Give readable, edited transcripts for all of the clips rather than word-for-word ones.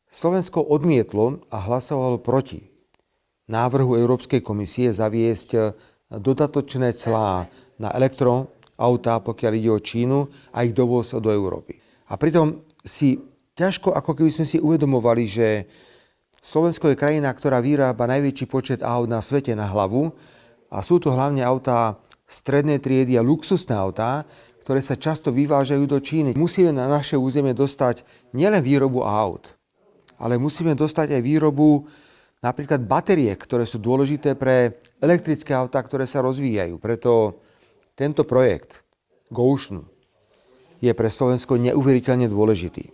Slovensko odmietlo a hlasovalo proti návrhu Európskej komisie zaviesť dodatočné clá na elektroautá, pokiaľ ide o Čínu a ich dovoz do Európy. A pritom si ťažko, ako keby sme si uvedomovali, že Slovensko je krajina, ktorá vyrába najväčší počet aut na svete na hlavu a sú to hlavne autá strednej triedy a luxusné autá, ktoré sa často vyvážajú do Číny. Musíme na naše územie dostať nielen výrobu aut, ale musíme dostať aj výrobu napríklad batériek, ktoré sú dôležité pre elektrické autá, ktoré sa rozvíjajú. Preto tento projekt Gotion je pre Slovensko neuveriteľne dôležitý.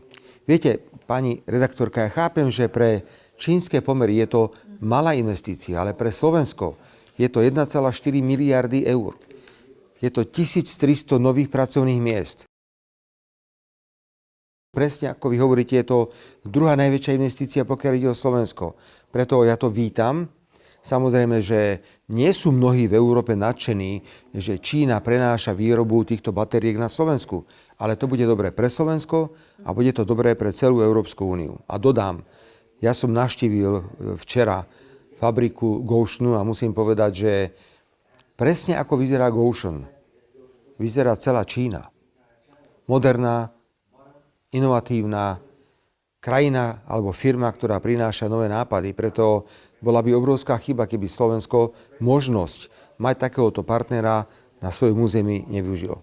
Viete, pani redaktorka, ja chápem, že pre čínske pomery je to malá investícia, ale pre Slovensko je to 1,4 miliardy eur. Je to 1300 nových pracovných miest. Presne ako vy hovoríte, je to druhá najväčšia investícia, pokiaľ ide o Slovensko. Preto ja to vítam. Samozrejme, že nie sú mnohí v Európe nadšení, že Čína prenáša výrobu týchto batériek na Slovensku. Ale to bude dobré pre Slovensko a bude to dobré pre celú Európsku úniu. A dodám, ja som navštívil včera fabriku Gotionu a musím povedať, že presne ako vyzerá Gotion, vyzerá celá Čína. Moderná, inovatívna krajina alebo firma, ktorá prináša nové nápady. Preto bola by obrovská chyba, keby Slovensko možnosť mať takéhoto partnera na svojom území nevyužilo.